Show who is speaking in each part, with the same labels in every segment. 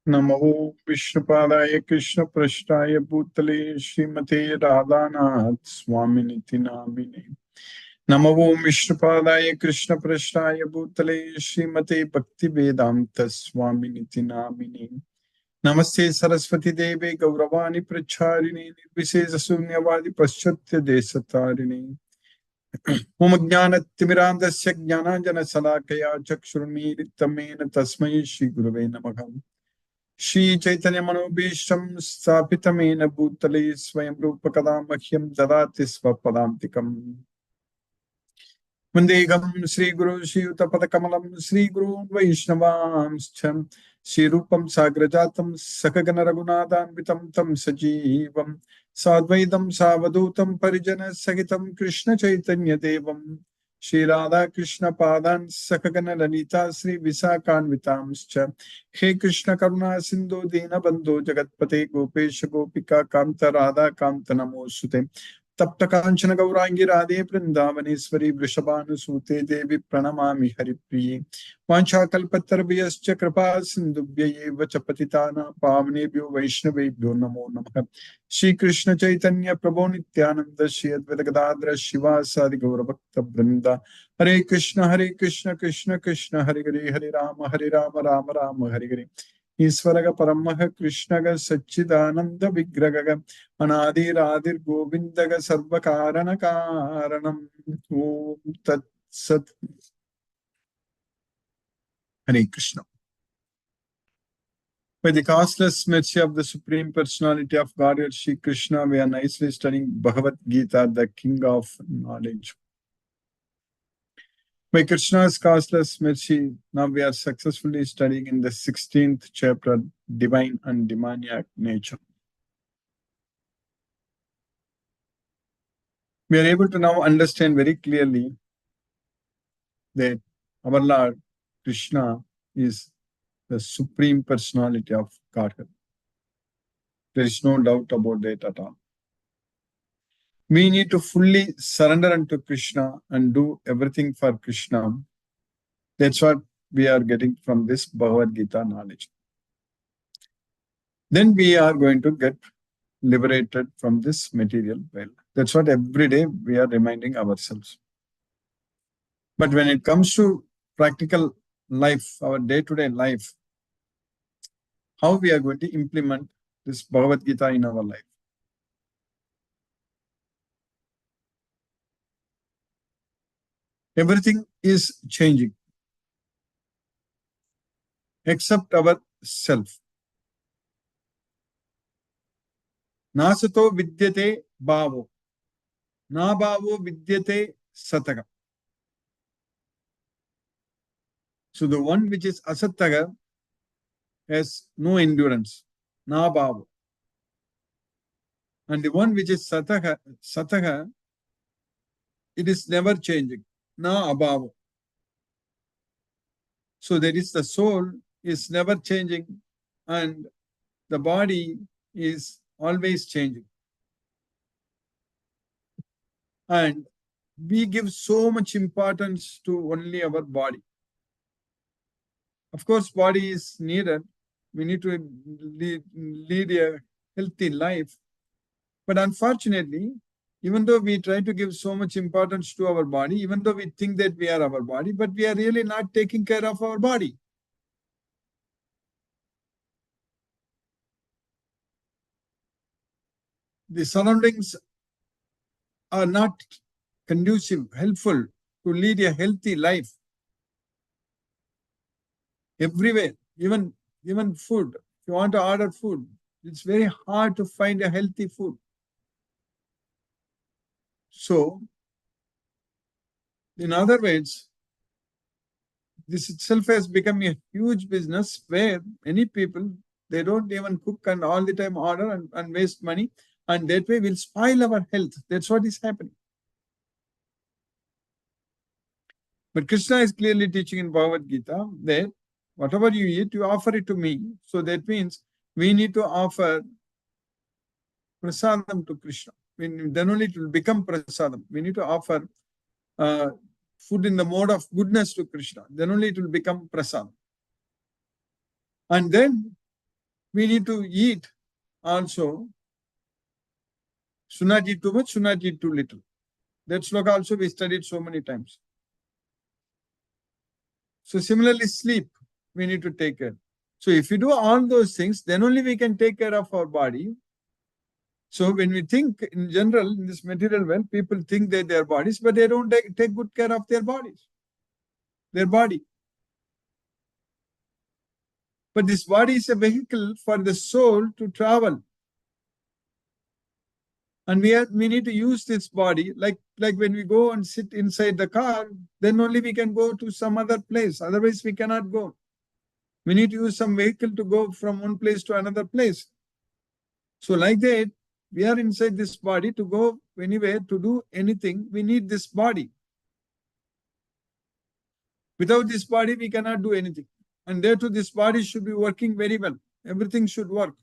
Speaker 1: नमो विष्णुपादाय कृष्ण पृष्ठाय भूतले श्रीमते राधानाथ स्वामिनिति नामिने। नमो विष्णुपादाय कृष्ण पृष्ठाय भूतले श्रीमते भक्ति वेदांत स्वामिनिति नामिने। नमस्ते सरस्वती देवे गौरवाणी प्रचारिणे निर्विशेष शून्यवादी पश्चात्य देशतारिणे। ओम ज्ञानतिमिरान्धस्य ज्ञानाञ्जनशलाकया चक्षुरुन्मीलितं येन तस्मै श्रीगुरवे नमः। श्री चैतन्य मनोभीष्टं स्थापितमेन भूतले स्वयं रूप कदा मह्यं ददाति स्वपदान्तिकम्। वन्देऽहं श्रीगुरुं श्रीयुतपदकमलं श्रीगुरून् वैष्णवांश्च श्रीरूपं साग्रजातं सकगण रघुनाथान्वितं तं सजीवं साद्वैतं सावधूतं परिजनसहितं कृष्ण चैतन्य देवं श्री राधा कृष्ण पादान् सकगण ललिता श्री विशाखान्वितांश्च। हे कृष्ण करुणा सिंधु दीनबंधु जगत्पते गोपेश गोपिका कांत राधा कांत नमोस्तुते। तप्त कांचन गौरांगी राधे वृंदावनेश्वरी वृषभानुसूते देवी प्रणमामि हरिप्रिये। वाञ्छाकल्पतरुभ्यश्च कृपा सिन्धुभ्यैव च पतितानां पावनेभ्यो वैष्णवेभ्यो नमो नमः। श्री कृष्ण चैतन्य प्रभो नित्यानंद श्री अद्वैत गदाधर शिवासादि गौरभक्त वृंदा। हरे कृष्ण कृष्ण कृष्ण हरे हरे हरे राम राम राम हरे हरे। ईश्वर परमः कृष्ण सच्चिदानंद विग्रह अनादिरादिर गोविंद सर्व कारण कारणम। ओम तत्सत। हरे Krishna. By the causeless mercy of the Supreme Personality of Godhead, Shri Krishna, we are nicely studying Bhagavad Gita, the King of Knowledge. By Krishna's causeless mercy, now we are successfully studying in the 16th chapter, Divine and Demoniac Nature. We are able to now understand very clearly that our Lord Krishna is the Supreme Personality of Godhead. There is no doubt about that at all. We need to fully surrender unto Krishna and do everything for Krishna. That's what we are getting from this Bhagavad Gita knowledge. Then we are going to get liberated from this material world. That's what every day we are reminding ourselves. But when it comes to practical life, our day-to-day life, how we are going to implement this Bhagavad Gita in our life? Everything is changing except our self. Nasato vidyate bhavo. Na bhavo vidyate sataka. So the one which is asataga has no endurance. Na bhavo. And the one which is sataga, it is never changing. Na abhavo. So there is the soul is never changing and the body is always changing. And we give so much importance to only our body. Of course, body is needed. We need to lead a healthy life. But unfortunately, even though we try to give so much importance to our body, even though we think that we are our body, but we are really not taking care of our body. The surroundings are not conducive, helpful to lead a healthy life. Everywhere, even food. If you want to order food, it's very hard to find a healthy food. So, in other words, this itself has become a huge business where many people, they don't even cook and all the time order and waste money, and that way will spoil our health. That's what is happening. But Krishna is clearly teaching in Bhagavad Gita that whatever you eat, you offer it to me. So that means we need to offer prasadam to Krishna. Then only it will become prasadam. We need to offer food in the mode of goodness to Krishna. Then only it will become prasadam. And then we need to eat also. Should not eat too much, should not eat too little. That sloka also we studied so many times. So similarly, sleep, we need to take care. So if we do all those things, then only we can take care of our body. So when we think in general, in this material world, people think that their bodies, but they don't take good care of their bodies, their body. But this body is a vehicle for the soul to travel. And we need to use this body, like when we go and sit inside the car, then only we can go to some other place. Otherwise, we cannot go. We need to use some vehicle to go from one place to another place. So like that, we are inside this body to go anywhere, to do anything. We need this body. Without this body, we cannot do anything. And therefore, this body should be working very well. Everything should work.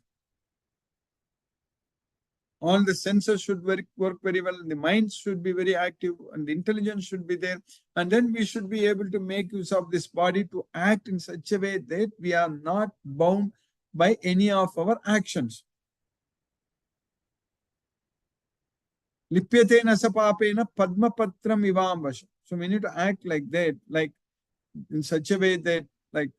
Speaker 1: All the senses should work very well. The mind should be very active and the intelligence should be there. And then we should be able to make use of this body to act in such a way that we are not bound by any of our actions. Lipyate nasapapena padmapatram ivambasha. So we need to act like that, like in such a way that like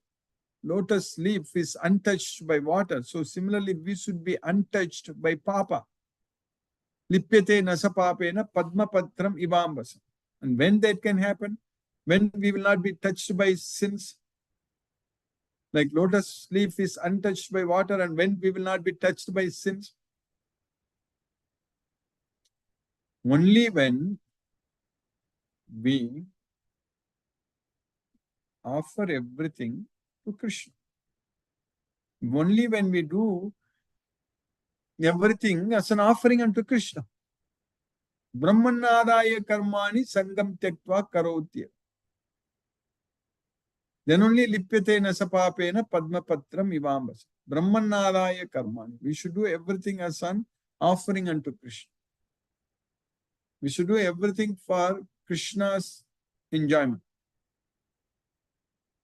Speaker 1: lotus leaf is untouched by water. So similarly, we should be untouched by papa. Lipyate nasapapena padmapatram ivambasa. And when that can happen, when we will not be touched by sins, like lotus leaf is untouched by water, and when we will not be touched by sins, only when we offer everything to Krishna. Only when we do everything as an offering unto Krishna. Brahmanadaya karmani sangam tyaktva karotya. Then only lipyate nasapapena padmapatram ivambasa. Brahmanadaya karmani. We should do everything as an offering unto Krishna. We should do everything for Krishna's enjoyment.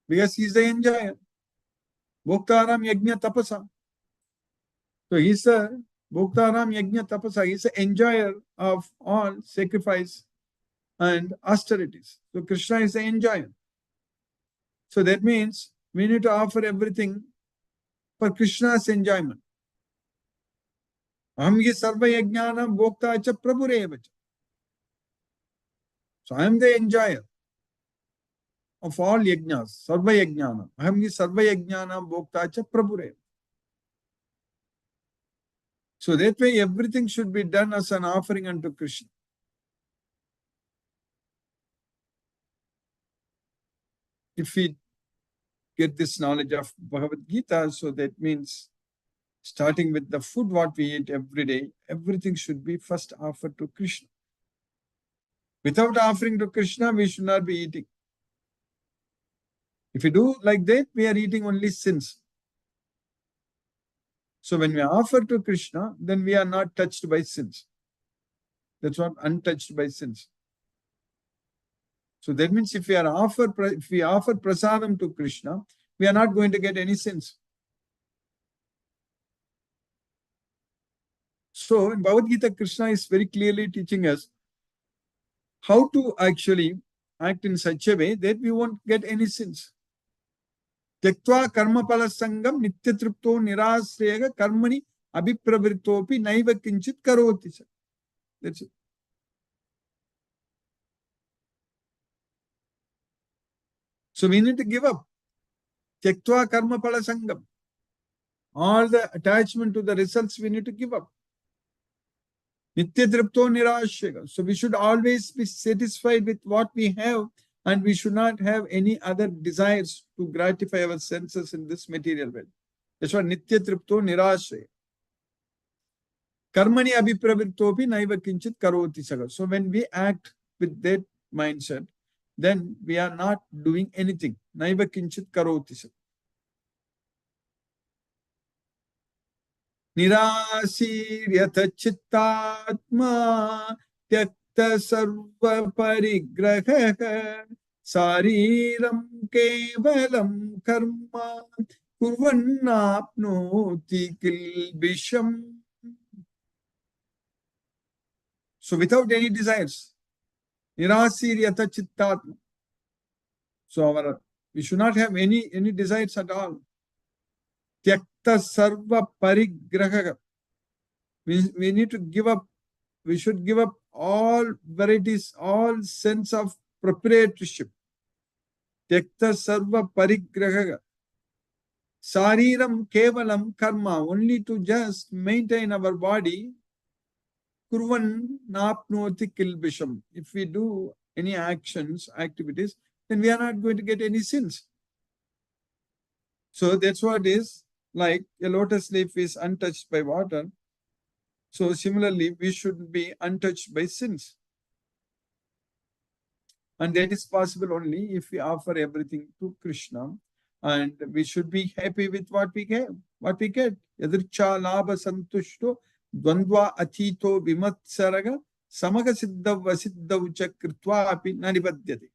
Speaker 1: Because he is the enjoyer. Bhoktaram yajna tapasa. So he is a Bhoktaram yajna tapasa. He is the enjoyer of all sacrifice and austerities. So Krishna is the enjoyer. So that means we need to offer everything for Krishna's enjoyment. Aham ye sarva yajnanam bhokta cha prabhurevacha. So I am the enjoyer of all yajnas, sarva yajnanam. Aham ye sarva yajnanam bhokta cha prabhurevacha. So that way everything should be done as an offering unto Krishna. If we get this knowledge of Bhagavad Gita, so that means starting with the food what we eat every day, everything should be first offered to Krishna. Without offering to Krishna, we should not be eating. If we do like that, we are eating only sins. So when we offer to Krishna, then we are not touched by sins. That's what untouched by sins. So that means if we offer prasadam to Krishna, we are not going to get any sins. So in Bhagavad Gita, Krishna is very clearly teaching us how to actually act in such a way that we won't get any sins. Tyaktva karma pala sangam nityatripto nirasrega karmani abhipravrittopi naiva kinchit karoti. That's it. So we need to give up. Tyaktva karma pala sangam. All the attachment to the results we need to give up. Nityatripto nirasrega. So we should always be satisfied with what we have, and we should not have any other desires to gratify our senses in this material world. That's why nityatripto nirasrega. Karmani abhipravrittopi naiva kinchit karoti saga. So when we act with that mindset, then we are not doing anything. Naiva kinchit karoti saga. Nirasiryata chittatma tyakta sarva parigraha sariram kevalam karma kurvannapnoti kilbisham. So without any desires. Nirasiryata chittatma. So we should not have any desires at all. Tyakta sarva parigraha. We need to give up. We should give up all varieties, all sense of proprietorship. Tyakta sarva parigraha. Sariram kevalam karma. Only to just maintain our body. Kurvan napnoti kilbisham. If we do any actions, activities, then we are not going to get any sins. So that's what is like a lotus leaf is untouched by water. So similarly, we should be untouched by sins. And that is possible only if we offer everything to Krishna. And we should be happy with what we get. Yadircha labha santushto dvandva atito vimatsaraga samaga siddhav asiddhav cha kritva api nanibadyate.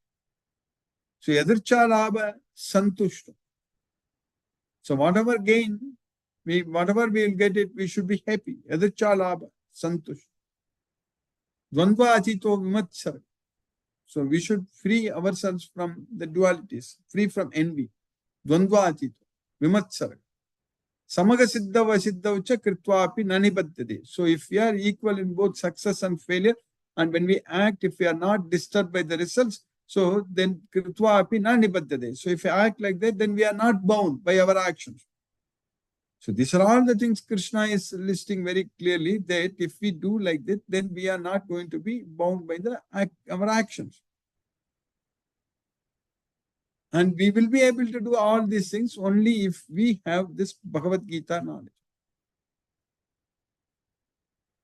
Speaker 1: So yadircha labha santushto. So whatever gain, whatever we will get it, we should be happy. Yadircha labha santushto. Dvandva atito vimatsaraga. So we should free ourselves from the dualities, free from envy. Dvandva atito, vimatsara. Samaga siddhava siddhavacha kritvapi nanibaddhate. So if we are equal in both success and failure, and when we act, if we are not disturbed by the results, so then kritvapi nanibaddhate. So if we act like that, then we are not bound by our actions. So these are all the things Krishna is listing very clearly, that if we do like that, then we are not going to be bound by our actions. And we will be able to do all these things only if we have this Bhagavad Gita knowledge.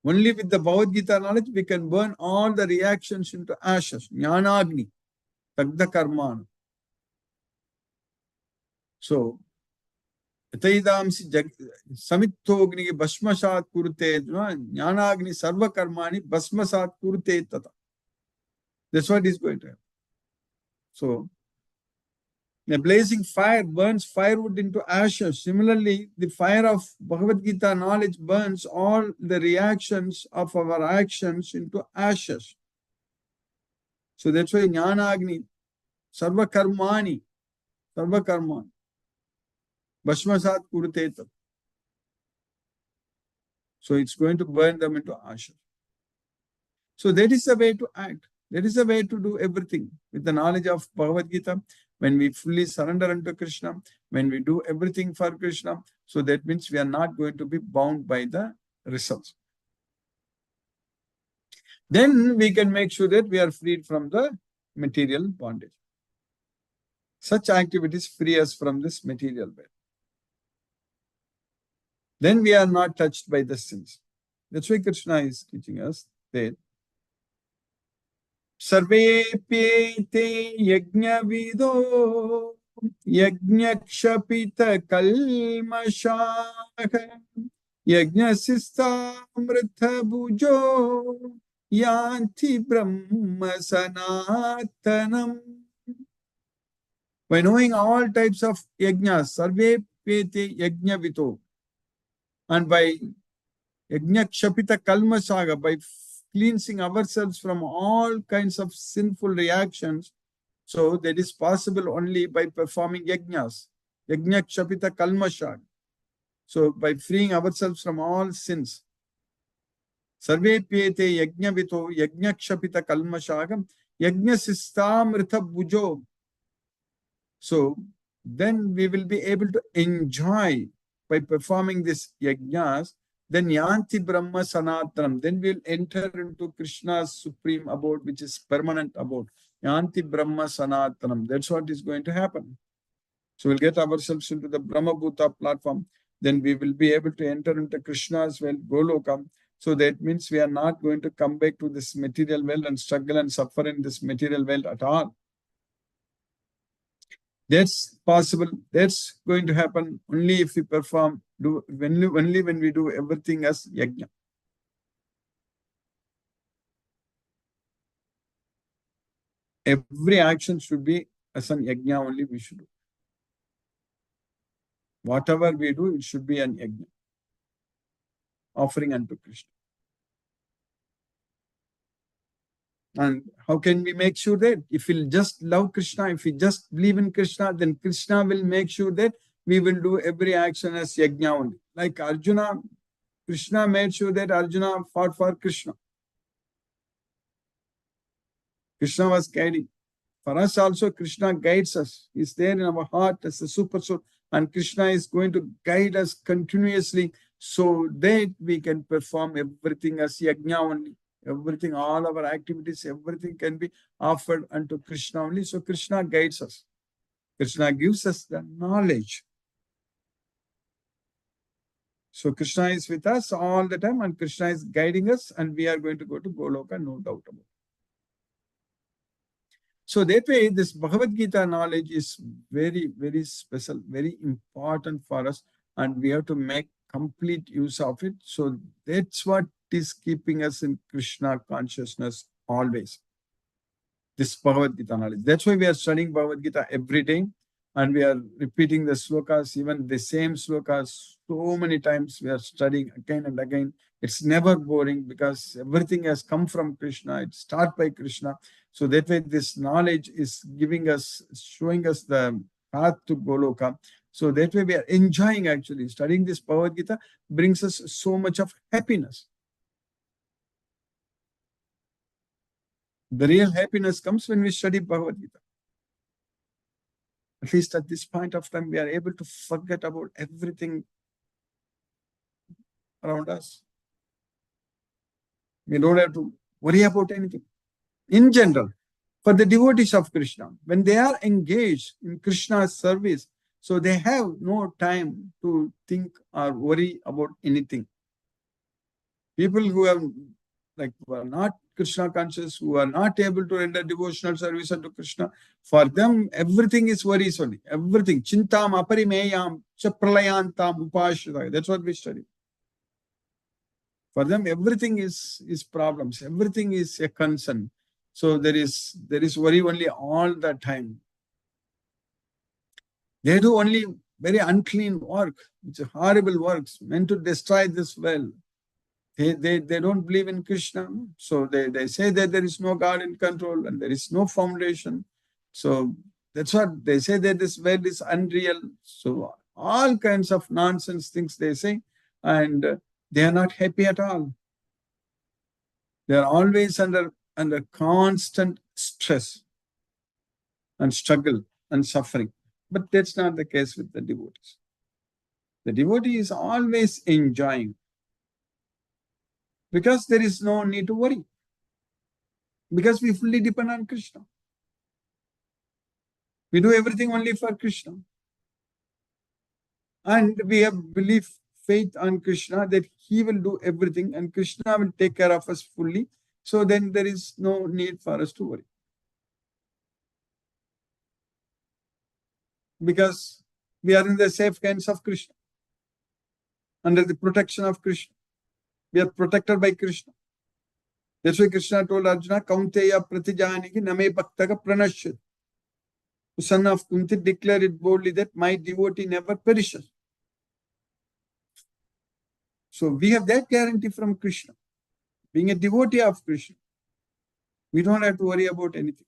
Speaker 1: Only with the Bhagavad Gita knowledge, we can burn all the reactions into ashes. Jnanagni, Tagda Karmana. So, Yataidamsi Samittogni Bhasmasat Kurute, Jnanagni Sarva Karmani Bhasmasat Kurute Tata. That's what is going to happen. So, a blazing fire burns firewood into ashes. Similarly, the fire of Bhagavad Gita knowledge burns all the reactions of our actions into ashes. So that's why Jnana Agni, Sarva Karmani, Bhasmasat Kuruteta. So it's going to burn them into ashes. So that is the way to act. That is the way to do everything with the knowledge of Bhagavad Gita. When we fully surrender unto Krishna, when we do everything for Krishna, so that means we are not going to be bound by the results. Then we can make sure that we are freed from the material bondage. Such activities free us from this material bed. Then we are not touched by the sins. That's why Krishna is teaching us that Sarvepyete yajnavido yajnakshapita kalmashaka yajnasistamrita bhujo yanti brahma sanatanam. By knowing all types of yajnas, sarvepyete yajnavito, and by yajnakshapita kalmashaga, by cleansing ourselves from all kinds of sinful reactions. So that is possible only by performing yajnas. Yajnakshapita kalmashaga. So by freeing ourselves from all sins. Sarve piyete yajnavito yajnakshapita kalmashagam yajnasistamrita bhujo. So then we will be able to enjoy by performing this yajnas. Then yanti brahma sanatanam. Then we'll enter into Krishna's supreme abode, which is permanent abode. Yanti brahma sanatanam. That's what is going to happen. So we'll get ourselves into the Brahma Bhuta platform. Then we will be able to enter into Krishna's well, Golokam. So that means we are not going to come back to this material world and struggle and suffer in this material world at all. That's possible. That's going to happen only if we perform, only when we do everything as yajna. Every action should be as an yajna only we should do. Whatever we do, it should be an yajna, offering unto Krishna. And how can we make sure that if we just love Krishna, if we just believe in Krishna, then Krishna will make sure that we will do every action as yajna only. Like Arjuna, Krishna made sure that Arjuna fought for Krishna. Krishna was guiding. For us also, Krishna guides us. He's there in our heart as a super soul. And Krishna is going to guide us continuously so that we can perform everything as yajna only. Everything, all our activities, everything can be offered unto Krishna only. So Krishna guides us. Krishna gives us the knowledge. So Krishna is with us all the time and Krishna is guiding us and we are going to go to Goloka, no doubt about it. So that way, this Bhagavad Gita knowledge is very, very special, very important for us, and we have to make complete use of it. So that's what is keeping us in Krishna consciousness always. This Bhagavad Gita knowledge. That's why we are studying Bhagavad Gita every day, and we are repeating the slokas, even the same slokas, so many times we are studying again and again. It's never boring because everything has come from Krishna. It starts by Krishna. So that way, this knowledge is giving us, showing us the path to Goloka. So that way, we are enjoying actually. Studying this Bhagavad Gita brings us so much of happiness. The real happiness comes when we study Bhagavad Gita. At least at this point of time, we are able to forget about everything around us. We don't have to worry about anything. In general, for the devotees of Krishna, when they are engaged in Krishna's service, so they have no time to think or worry about anything. People who have, like, who are not Krishna conscious, who are not able to render devotional service unto Krishna, for them everything is worries only. Everything. Chintam aparimeyam chapralayantam upashita. That's what we study. For them, everything is problems. Everything is a concern. So there is worry only all the time. They do only very unclean work, which are horrible works, meant to destroy this world. They don't believe in Krishna. So they say that there is no God in control and there is no foundation. So that's what they say, that this world is unreal. So all kinds of nonsense things they say, and they are not happy at all. They are always under constant stress and struggle and suffering. But that's not the case with the devotees. The devotee is always enjoying because there is no need to worry. Because we fully depend on Krishna. We do everything only for Krishna. And we have belief, faith on Krishna that he will do everything and Krishna will take care of us fully. So then there is no need for us to worry. Because we are in the safe hands of Krishna. Under the protection of Krishna. We are protected by Krishna. That's why Krishna told Arjuna, Kaunteya pratijaniki name bhaktaka pranashyat. The son of Kunti declared it boldly that my devotee never perishes. So we have that guarantee from Krishna. Being a devotee of Krishna, we don't have to worry about anything.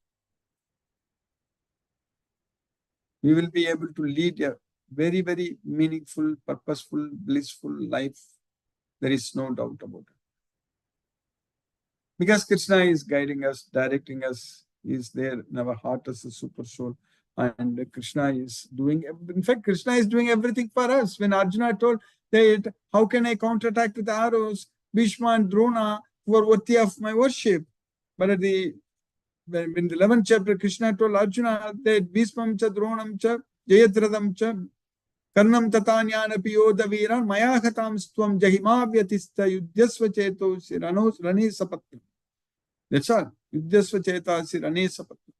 Speaker 1: We will be able to lead a very, very meaningful, purposeful, blissful life. There is no doubt about it. Because Krishna is guiding us, directing us, he is there in our heart as a super soul. And Krishna is doing, in fact, Krishna is doing everything for us. When Arjuna told that, how can I counterattack with arrows? Bhishma and Drona who are worthy of my worship. But in the 11th chapter, Krishna told Arjuna that Bhishmam cha Dronam cha Jayadradam cha Karnam tatanyanapi yoda viran mayakatam stvam jahimavyatista yudyasva cheto siranos rane sapatna. That's all. Yudyasva cheta sirane sapatna.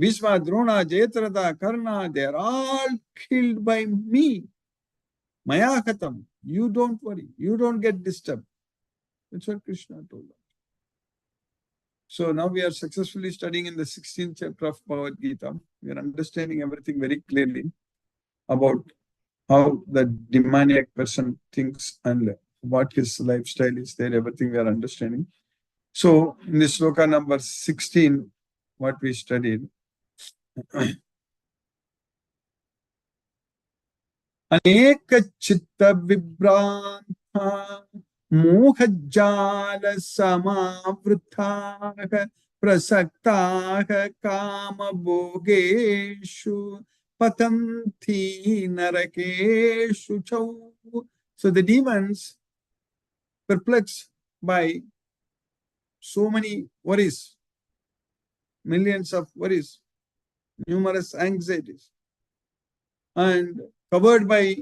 Speaker 1: Bhishma, Drona, Jayadratha, Karna, they are all killed by me. Mayakatam. You don't worry. You don't get disturbed. That's what Krishna told us. So now we are successfully studying in the 16th chapter of Bhagavad Gita. We are understanding everything very clearly about how the demoniac person thinks and what his lifestyle is there, everything we are understanding. So in this sloka number 16, what we studied, अनेक चित्त विभ्रांता मोहजाल समावृताः प्रसक्ताः काम भोगेषु पतन्ति नरकेषु च. So the demons, perplexed by so many worries, millions of worries, numerous anxieties, and covered by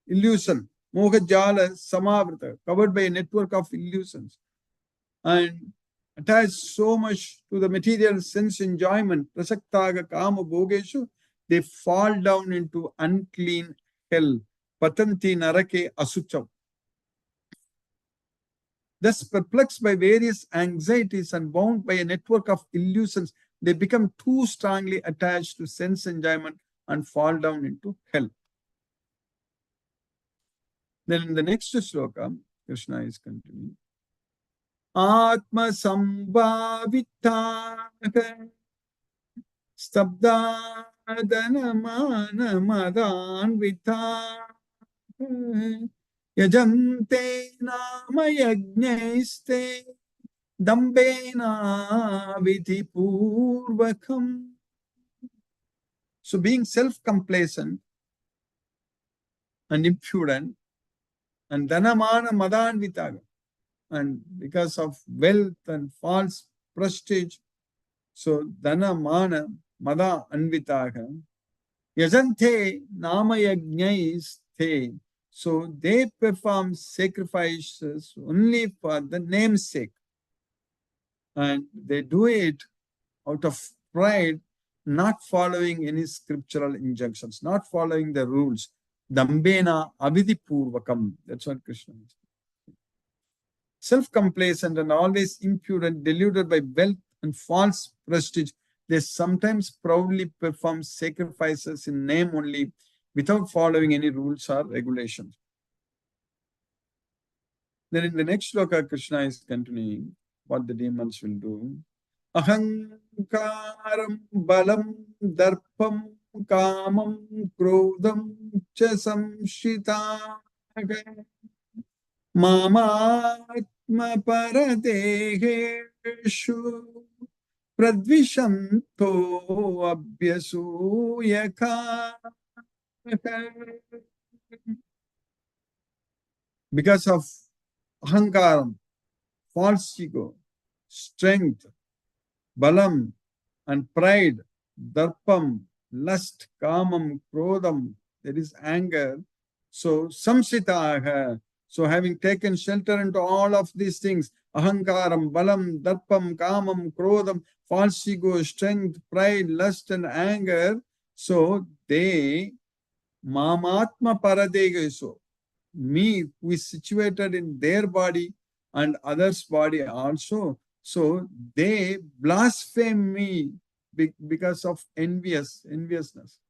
Speaker 1: illusion, moha jala samavrita, covered by a network of illusions, and attached so much to the material sense enjoyment, prasaktaga kama bhogeshu, they fall down into unclean hell, patanti narake asucham. Thus perplexed by various anxieties and bound by a network of illusions, they become too strongly attached to sense enjoyment and fall down into hell. Then in the next sloka, Krishna is continuing. Atma sambhavitaha stabdadana mana madanvitaha yajante nama yajnaiste dambena vidhipurvakam. So being self-complacent and impudent and dhanamana madanvitaha, and because of wealth and false prestige, so dhana mana mada anvitaha yajante namayajnaiste, so they perform sacrifices only for the namesake, and they do it out of pride, not following any scriptural injunctions, not following the rules. Dambena avidipurvakam. That's what Krishna is. Self-complacent and always impudent, deluded by wealth and false prestige, they sometimes proudly perform sacrifices in name only, without following any rules or regulations. Then in the next sloka, Krishna is continuing what the demons will do. Ahankaram balam darpam kamam krodam cha samshita Mamatma paradegeshu pradvishanto abhyasuyaka. Because of ahankaram, false ego, strength, balam, and pride, darpam, lust, kamam, krodam, that is anger. So, samsitaha, so having taken shelter into all of these things, ahankaram, balam, darpam, kamam, krodam, false ego, strength, pride, lust, and anger, so they, mamatma paradegeso, me who is situated in their body and others' body also, so they blaspheme me because of enviousness.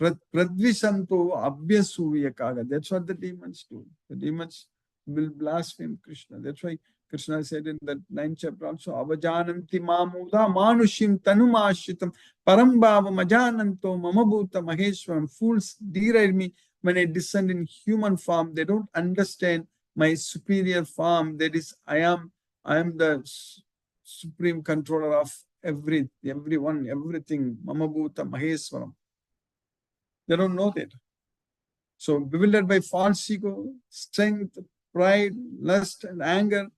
Speaker 1: Pradvishanto abhyasuyakaga. That's what the demons do. The demons will blaspheme Krishna. That's why Krishna said in that 9th chapter also, Avajananti mamuda manushim tanumashritam parambhava majananto mamabhuta maheshwaram. Fools deride me when I descend in human form. They don't understand my superior form. That is, I am the supreme controller of everyone, everything. Mamabhuta maheshwaram. They don't know that. So bewildered by false ego, strength, pride, lust, and anger,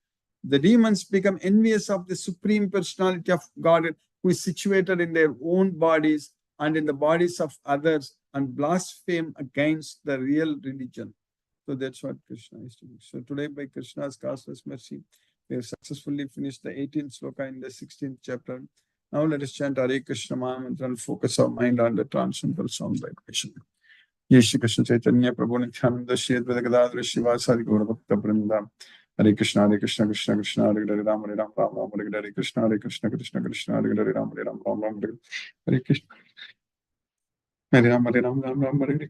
Speaker 1: the demons become envious of the Supreme Personality of God, who is situated in their own bodies and in the bodies of others, and blaspheme against the real religion. So that's what Krishna is doing. So today, by Krishna's causeless mercy, we have successfully finished the 18th sloka in the 16th chapter. Now let us chant Hare Krishna Mahamantra and focus our mind on the transcendental sound vibration. Ye Shri Krishna Chaitanya Prabhu Nityananda Shri Advaita Gadadhara Shivasari Gaura Bhakta Vrinda. Hare Krishna Krishna Krishna Hare Hare Ram Hare Ram Ram Ram Hare Hare Krishna Krishna Krishna Hare Hare Ram Hare Ram Ram Ram Hare Krishna Hare Ram Hare Ram Ram Ram Hare Hare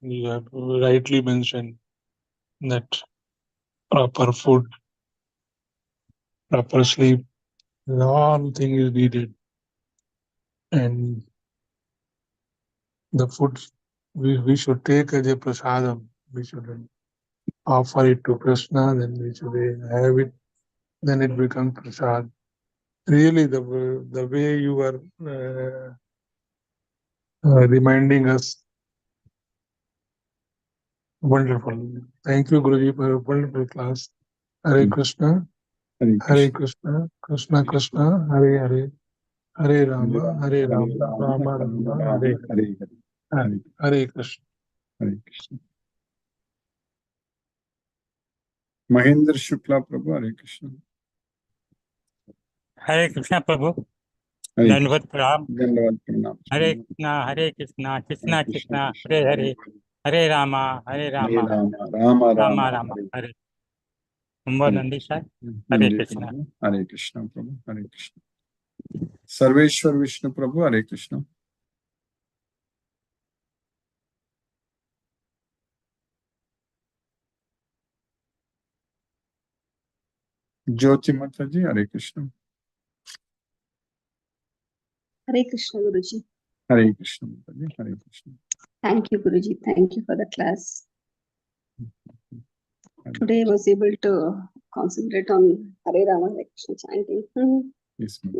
Speaker 2: You have rightly mentioned that proper food, proper sleep, all thing is needed. And the food we should take as a prasadam. We should offer it to Krishna, then we should have it, then it becomes prasad. Really, the way you are reminding us, wonderful. Thank you, Guruji, for a wonderful class. Hare Krishna, Hare Krishna, Krishna Krishna, Hare Hare, Hare Rama, Hare Rama, Rama Rama, Hare Hare. Hare Krishna.
Speaker 1: Hare Krishna. Mahendra Shukla Prabhu, Hare Krishna.
Speaker 3: Hare Krishna Prabhu
Speaker 1: Hare
Speaker 3: दंडवत प्रणाम
Speaker 1: Dhanavad Pranam.
Speaker 3: Hare Krishna Krishna Krishna Hare Hare Hare Rama
Speaker 1: Rama Rama
Speaker 3: Rama
Speaker 1: Rama.
Speaker 3: Rama Hare Kumbh Nandi sir Hare
Speaker 1: Nandi
Speaker 3: Krishna
Speaker 1: Prabhu, Hare Krishna Prabhu, Hare Krishna. Sarveshwar Vishnu Prabhu, Hare Krishna. Jyoti Mataji, Hare Krishna.
Speaker 4: Hare Krishna, Guruji.
Speaker 1: Hare Krishna Mataji, Hare Krishna.
Speaker 4: Thank you, Guruji. Thank you for the class.
Speaker 1: Hare
Speaker 4: Today I was able to concentrate on Hare Rama, Hare Krishna chanting.
Speaker 1: Yes, ma'am.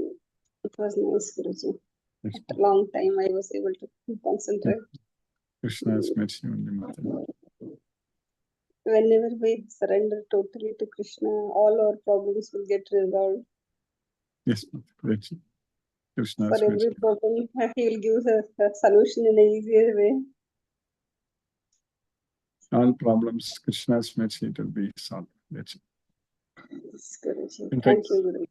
Speaker 4: It was nice, Guruji.
Speaker 1: Yes,
Speaker 4: After a long time, I was able to concentrate.
Speaker 1: Krishna's mercy only, Mataji.
Speaker 4: Whenever we surrender totally to Krishna, all our problems will get resolved.
Speaker 1: Yes, Mataji. Krishna's
Speaker 4: For every
Speaker 1: mercy.
Speaker 4: problem, He will give us a solution in an easier way.
Speaker 1: All problems, Krishna's mercy, it will be solved. That's it.
Speaker 4: Yes, Guruji.
Speaker 1: In
Speaker 4: Thank
Speaker 1: fact,
Speaker 4: you, Guruji.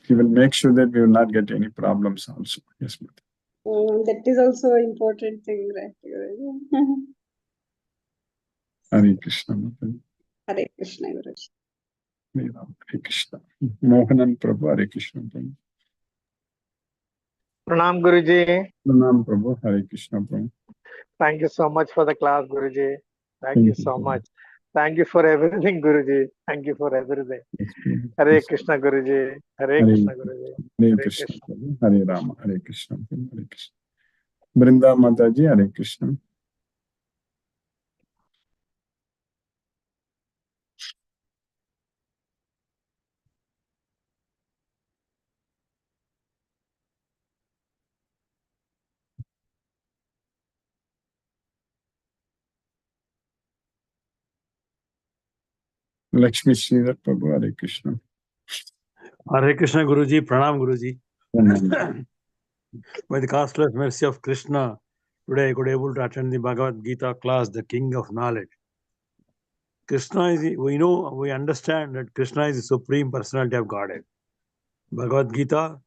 Speaker 1: He will make sure that we will not get any problems also. Yes, Mataji.
Speaker 4: That is also an important thing, right, Guruji?
Speaker 1: Hare Krishna Mataji.
Speaker 4: Hare Krishna, Guruji.
Speaker 1: Hare Ram, Hare Krishna. Mohanan Prabhu, Hare Krishna Prabhu.
Speaker 5: Pranam Guruji.
Speaker 1: Pranam Prabhu, Hare Krishna Prabhu.
Speaker 5: Thank you so much for the class, Guruji. Thank you so much. Thank you for everything, Guruji. Thank you for everything. Hare Krishna, Guruji. Hare Krishna, Guruji.
Speaker 1: Hare Krishna Prabhu. Hare Rama, Hare Krishna Prabhu. Hare Krishna. Brinda Mataji, Hare Krishna. Lakshmi Sridhar Prabhu, Hare Krishna.
Speaker 6: Hare Krishna Guruji, Pranam Guruji.
Speaker 1: Pranam.
Speaker 6: By the costless mercy of Krishna, today I could able to attend the Bhagavad Gita class, the King of Knowledge. Krishna is, we understand that Krishna is the Supreme Personality of Godhead. Bhagavad Gita,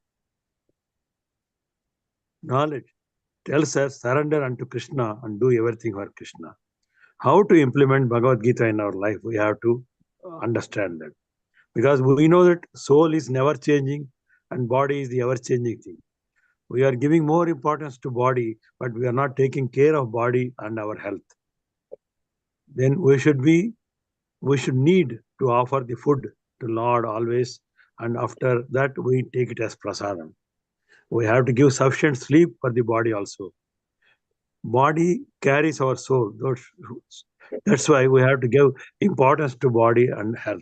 Speaker 6: knowledge, tells us surrender unto Krishna and do everything for Krishna. How to implement Bhagavad Gita in our life, we have to understand that. Because we know that soul is never changing and body is the ever changing thing. We are giving more importance to body, but we are not taking care of body and our health. Then we should need to offer the food to Lord always, and after that we take it as prasadam. We have to give sufficient sleep for the body also. Body carries our soul. That's why we have to give importance to body and health.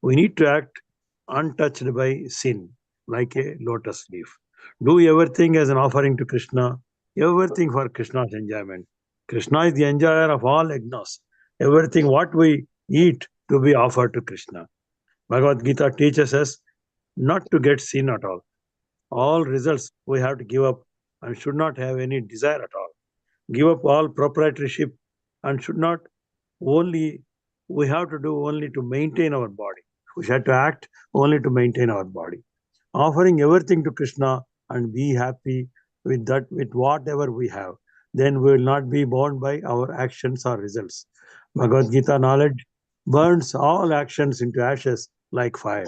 Speaker 6: We need to act untouched by sin, like a lotus leaf. Do everything as an offering to Krishna, everything for Krishna's enjoyment. Krishna is the enjoyer of all yajnas. Everything what we eat to be offered to Krishna. Bhagavad Gita teaches us not to get sin at all. All results we have to give up and should not have any desire at all. Give up all proprietorship and should not only, we have to do only to maintain our body. We have to act only to maintain our body. Offering everything to Krishna and be happy with that, with whatever we have. Then we will not be bound by our actions or results. Bhagavad Gita knowledge burns all actions into ashes like fire.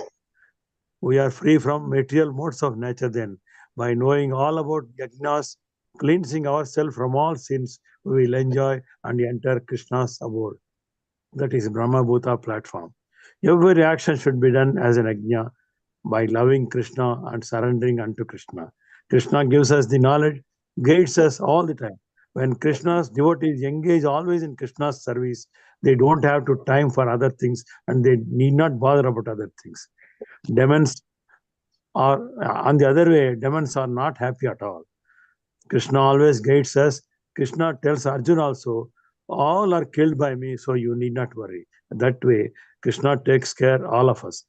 Speaker 6: We are free from material modes of nature then by knowing all about yajnas, cleansing ourselves from all sins, we will enjoy and enter Krishna's abode. That is Brahma Bhuta platform. Every action should be done as an ajna by loving Krishna and surrendering unto Krishna. Krishna gives us the knowledge, guides us all the time. When Krishna's devotees engage always in Krishna's service, they don't have to time for other things and they need not bother about other things. Demons are, on the other way, demons are not happy at all. Krishna always guides us. Krishna tells Arjuna also, all are killed by me, so you need not worry. That way, Krishna takes care all of us.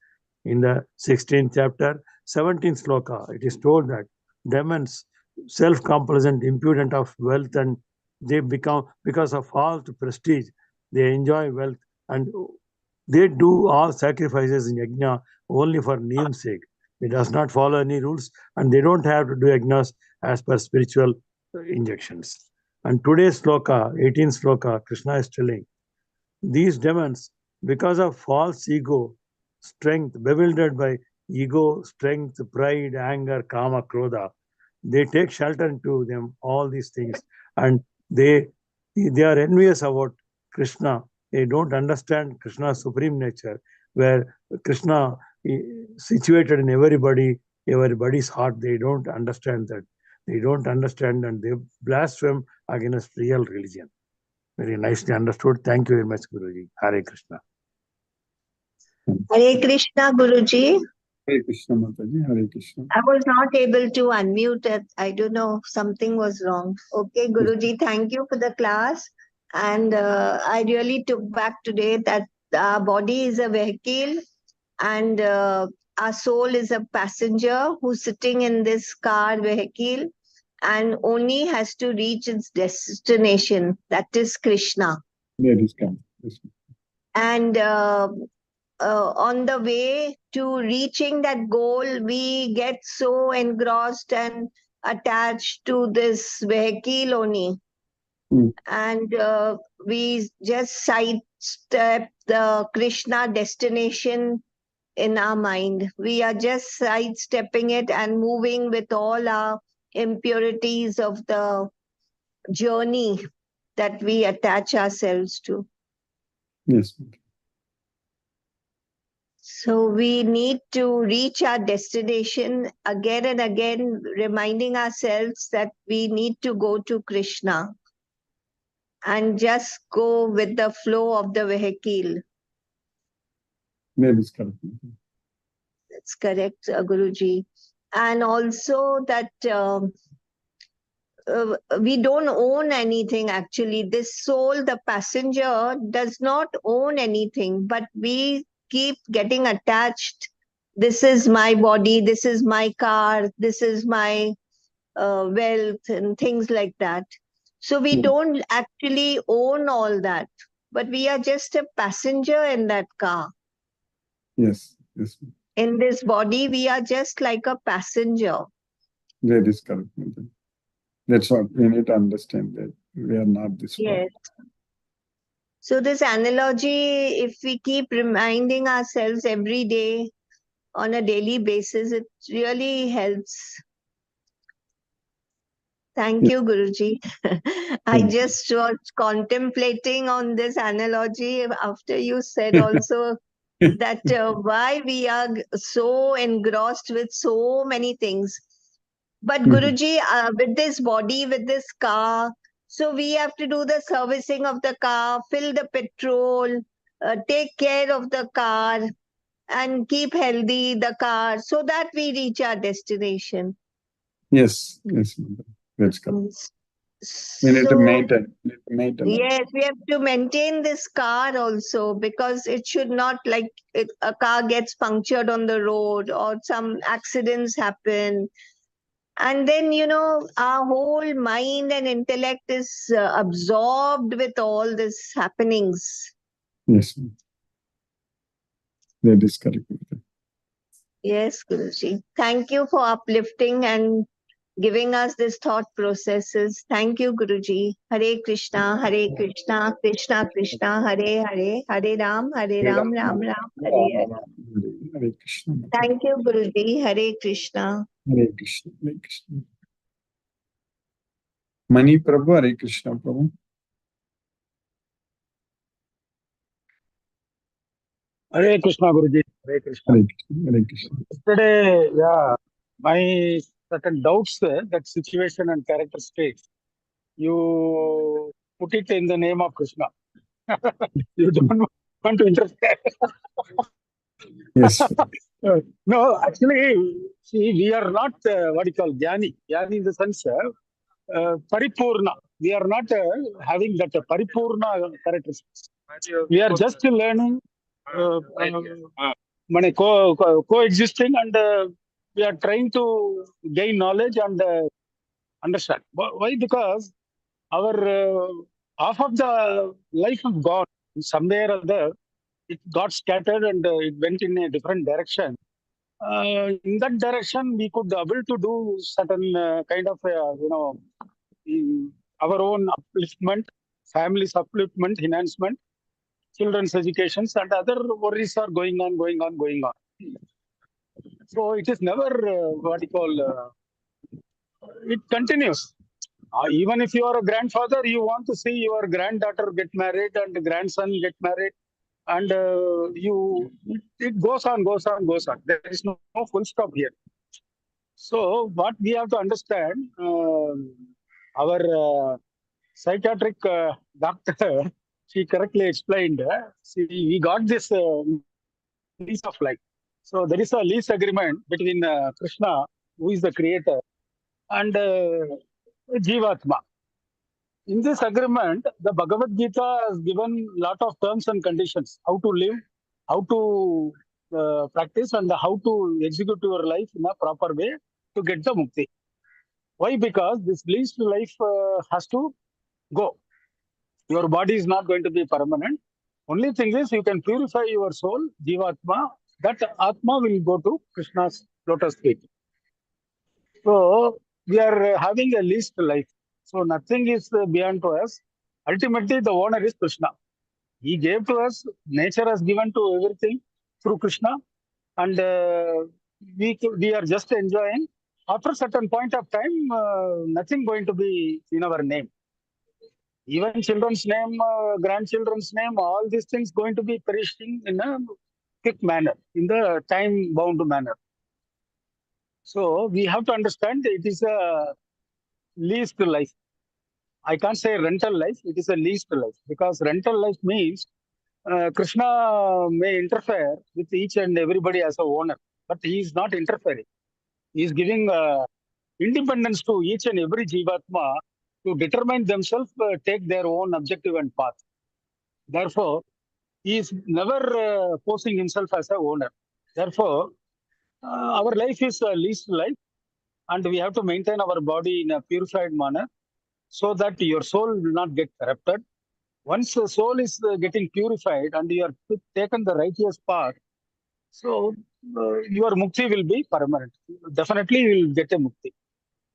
Speaker 6: In the 16th chapter, 17th sloka, it is told that demons, self-complacent, impudent of wealth, and they become, because of false prestige, they enjoy wealth and they do all sacrifices in yajna only for name's sake. They does not follow any rules and they don't have to do yajnas as per spiritual injections. And today's sloka, 18th sloka, Krishna is telling, these demons, because of false ego, strength, bewildered by ego, strength, pride, anger, kama, krodha, they take shelter into them, all these things, and they are envious about Krishna. They don't understand Krishna's supreme nature, where Krishna is situated in everybody's heart. They don't understand that. They don't understand and they blaspheme against real religion. Very nicely understood. Thank you very much, Guruji. Hare Krishna.
Speaker 7: Hare Krishna, Guruji.
Speaker 1: Hare Krishna, Mataji. Hare Krishna.
Speaker 7: I was not able to unmute it. I don't know, something was wrong. Okay, Guruji, thank you for the class. And I really took back today that our body is a vehicle and our soul is a passenger who's sitting in this car vehicle and only has to reach its destination. That is Krishna.
Speaker 1: That is correct. Yes.
Speaker 7: And on the way to reaching that goal, we get so engrossed and attached to this vehicle only.
Speaker 1: Mm.
Speaker 7: And we just sidestep the Krishna destination in our mind. We are just sidestepping it and moving with all our impurities of the journey that we attach ourselves to.
Speaker 1: Yes.
Speaker 7: So we need to reach our destination again and again, reminding ourselves that we need to go to Krishna and just go with the flow of the vehicle.
Speaker 1: That is correct.
Speaker 7: That's correct, Guruji. And also that we don't own anything actually. This soul, the passenger, does not own anything, but we keep getting attached. This is my body, this is my car, this is my wealth and things like that. So we don't actually own all that, but we are just a passenger in that car.
Speaker 1: Yes. Yes.
Speaker 7: In this body, we are just like a passenger.
Speaker 1: That is correct. That's what we need to understand, that we are not this
Speaker 7: Yes.
Speaker 1: body.
Speaker 7: So this analogy, if we keep reminding ourselves every day on a daily basis, it really helps. Thank you, Guruji. I just was contemplating on this analogy after you said also that why we are so engrossed with so many things. But Guruji, with this body, with this car, so we have to do the servicing of the car, fill the petrol, take care of the car, and keep healthy the car so that we reach our destination.
Speaker 1: Yes. Yes. That's correct. We need to maintain.
Speaker 7: Yes, we have to maintain this car also, because it should not, like a car gets punctured on the road or some accidents happen. And then, our whole mind and intellect is absorbed with all these happenings.
Speaker 1: Yes. That is correct.
Speaker 7: Yes, Guruji. Thank you for uplifting and giving us this thought processes. Thank you, Guruji. Hare Krishna, Krishna Krishna, Hare Hare, Hare Ram, Ram Ram, Hare Hare.
Speaker 1: Hare Krishna.
Speaker 7: Thank you, Guruji. Hare Krishna.
Speaker 1: Hare Krishna. Hare Krishna. Mani Prabhu, Hare Krishna Prabhu.
Speaker 8: Hare Krishna Guruji, Hare Krishna.
Speaker 1: Hare Krishna, Hare Krishna.
Speaker 8: Yesterday, yeah, my certain doubts, that situation and character state, you put it in the name of Krishna. You don't want to interfere.
Speaker 1: Yes.
Speaker 8: No, actually, see, we are not what you call Jnani. Jnani in the sense Paripurna. We are not having that Paripurna characteristics. We are just learning, coexisting, and we are trying to gain knowledge and understand. Why? Because our half of the life is gone. Somewhere or other, it got scattered and it went in a different direction. In that direction, we could able to do certain kind of our own upliftment, family's upliftment, enhancement, children's educations, and other worries are going on. So it is never what you call. It continues. Even if you are a grandfather, you want to see your granddaughter get married and grandson get married, and it goes on. There is no full stop here. So what we have to understand, our psychiatric doctor, she correctly explained. See, we got this lease of life. So there is a lease agreement between Krishna, who is the creator, and Jivatma. In this agreement, the Bhagavad Gita has given lot of terms and conditions, how to live, how to practice, and how to execute your life in a proper way to get the mukti. Why? Because this leased life has to go. Your body is not going to be permanent. Only thing is, you can purify your soul, Jivatma. That Atma will go to Krishna's lotus feet. So we are having a leased life. So nothing is beyond to us. Ultimately, the owner is Krishna. He gave to us. Nature has given to everything through Krishna, and we are just enjoying. After a certain point of time, nothing going to be in our name. Even children's name, grandchildren's name, all these things going to be perishing in a quick manner, in the time-bound manner. So we have to understand it is a leased life. I can't say rental life, it is a leased life, because rental life means Krishna may interfere with each and everybody as a owner, but he is not interfering. He is giving independence to each and every Jivatma to determine themselves, take their own objective and path. Therefore, he is never posing himself as a owner. Therefore, our life is a leased life, and we have to maintain our body in a purified manner so that your soul will not get corrupted. Once the soul is getting purified and you are taken the righteous path, so your mukti will be permanent. Definitely, you will get a mukti.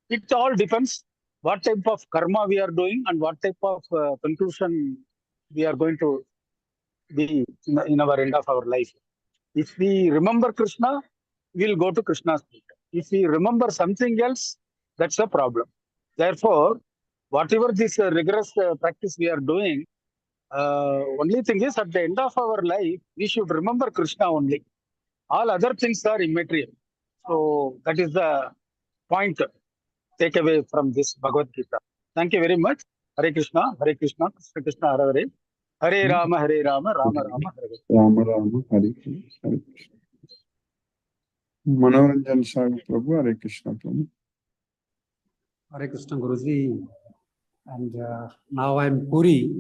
Speaker 8: It all depends what type of karma we are doing and what type of conclusion we are going to be in our end of our life. If we remember Krishna, we'll go to Krishna's feet. If we remember something else, that's a problem. Therefore, whatever this rigorous practice we are doing, only thing is at the end of our life, we should remember Krishna only. All other things are immaterial. So that is the point take away from this Bhagavad Gita. Thank you very much. Hare Krishna, Krishna Krishna, Hare Hare. Hare Rama, Rama Rama, Hare Hare.
Speaker 1: Rama Rama, Hare Krishna, Hare Krishna. Manoranjan Sagar Prabhu, Hare Krishna Prabhu.
Speaker 9: Hare Krishna Guruji. And now I'm Puri,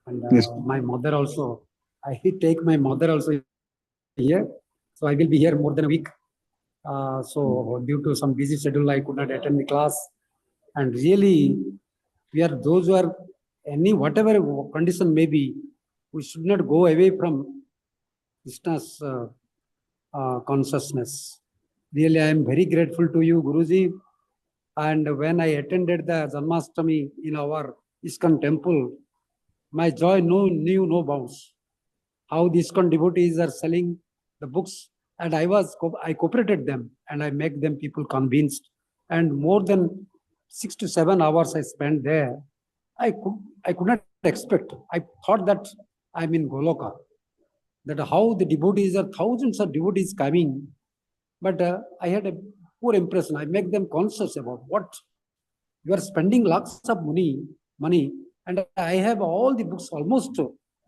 Speaker 9: and
Speaker 1: Yes.
Speaker 9: my mother also. I take my mother also here, so I will be here more than a week. So due to some busy schedule, I could not attend the class. And really, we are those who are whatever condition may be, we should not go away from Krishna's consciousness. Really, I am very grateful to you, Guruji. And when I attended the Janmashtami in our ISKCON temple, my joy knew no bounds. How the ISKCON devotees are selling the books, and I cooperated them, and I make them people convinced. And more than 6 to 7 hours I spent there. I could not expect. I thought that I'm in Goloka. That how the devotees are, thousands of devotees coming, but I had a poor impression. I make them conscious about what you are spending lots of money, and I have all the books, almost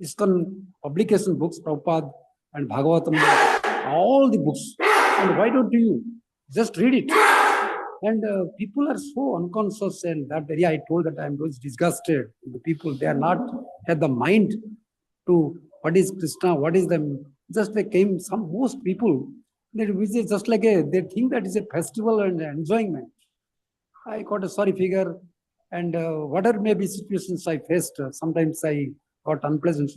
Speaker 9: ISKCON publication books, Prabhupada and Bhagavatam, all the books. And why don't you just read it? And people are so unconscious, and that area I told that I'm always disgusted. The people, they are not have the mind to what is Krishna, what is them. Just they came, most people, they visit just like they think that is a festival and enjoyment. I got a sorry figure, and whatever may be situations I faced, sometimes I got unpleasant,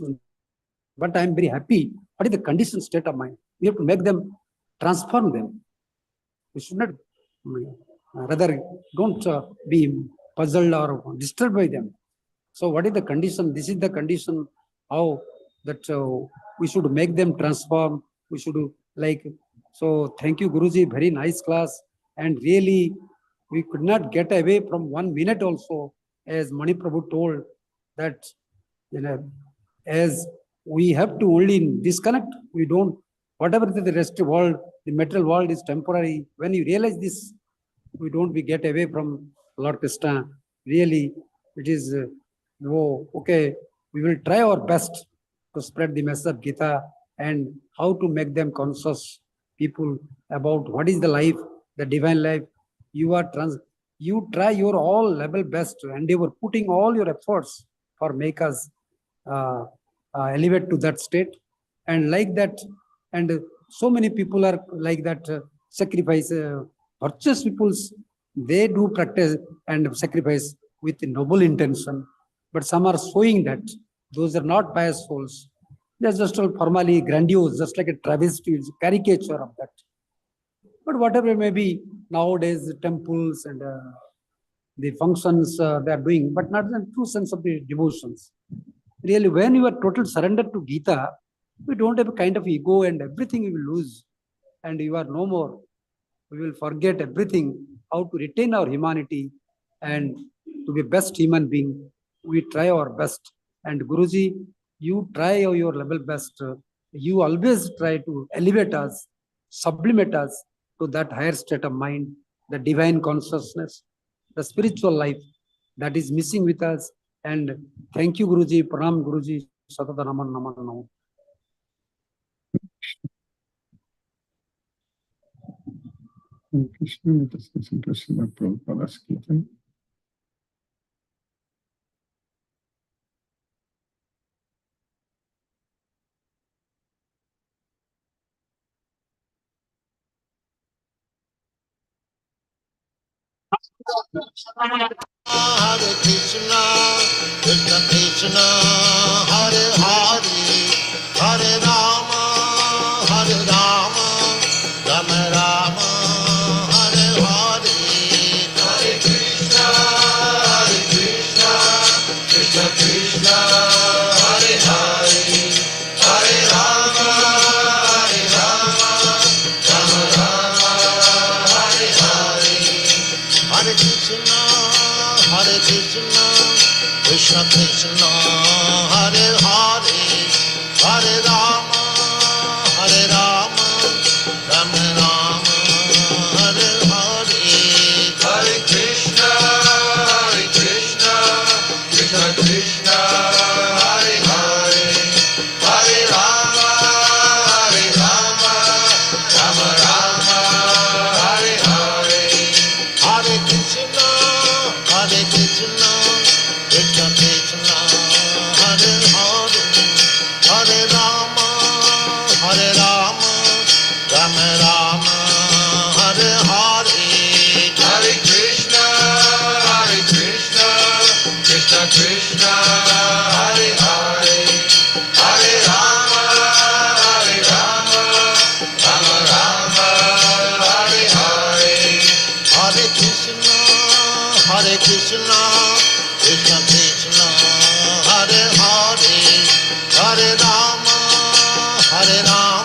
Speaker 9: but I'm very happy. What is the condition state of mind? We have to make them, transform them. We should not, rather don't be puzzled or disturbed by them. So what is the condition? This is the condition how that we should make them transform. We should so thank you, Guruji, very nice class. And really, we could not get away from 1 minute also, as Mani Prabhu told that, as we have to only disconnect, we don't, whatever the rest of the world, the material world is temporary. When you realize this, we don't get away from Lord Krishna. Really, it is, okay, we will try our best to spread the message of Gita and how to make them conscious people about what is the life, the divine life. You try your all level best and they were putting all your efforts for make us elevate to that state. And like that, and so many people are like that, sacrifice, virtuous peoples, they do practice and sacrifice with noble intention, but some are showing that those are not pious souls. They're just all formally grandiose, just like a travesty, caricature of that. But whatever it may be, nowadays the temples and the functions they are doing, but not in the true sense of the devotions. Really, when you are total surrender to Gita, we don't have a kind of ego and everything you will lose, and you are no more. We will forget everything, how to retain our humanity and to be best human being. We try our best. And Guruji, you try your level best. You always try to elevate us, sublimate us to that higher state of mind, the divine consciousness, the spiritual life that is missing with us. And thank you, Guruji. Pranam, Guruji. Satata Naman Naman Naman.
Speaker 1: Krishna, let us listen to Srila Prabhupada's Kirtan.
Speaker 10: Hare Krishna, Krishna Krishna, Hare Hare, Hare Rama, Hare Rama, Rama Rama, Hare Hare, Hare Krishna, Krishna Krishna, Hare Hare, Hare Rama, Rama Rama, Hare Hare, Hare Krishna, Krishna Krishna, Hare Hare, Hare Rama, Rama Rama, Hare Hare, Hare Krishna, Krishna Krishna, Hare Hare, Hare Rama, Rama Rama, Hare Hare, Hare Krishna, Krishna Krishna, Hare Hare, Hare Rama, Rama Rama, Hare Hare, Hare Krishna, Krishna Krishna, Hare Hare, Hare Rama, Rama Rama, Hare Hare, Hare Krishna, Krishna Krishna, Hare Hare, Hare Rama, Rama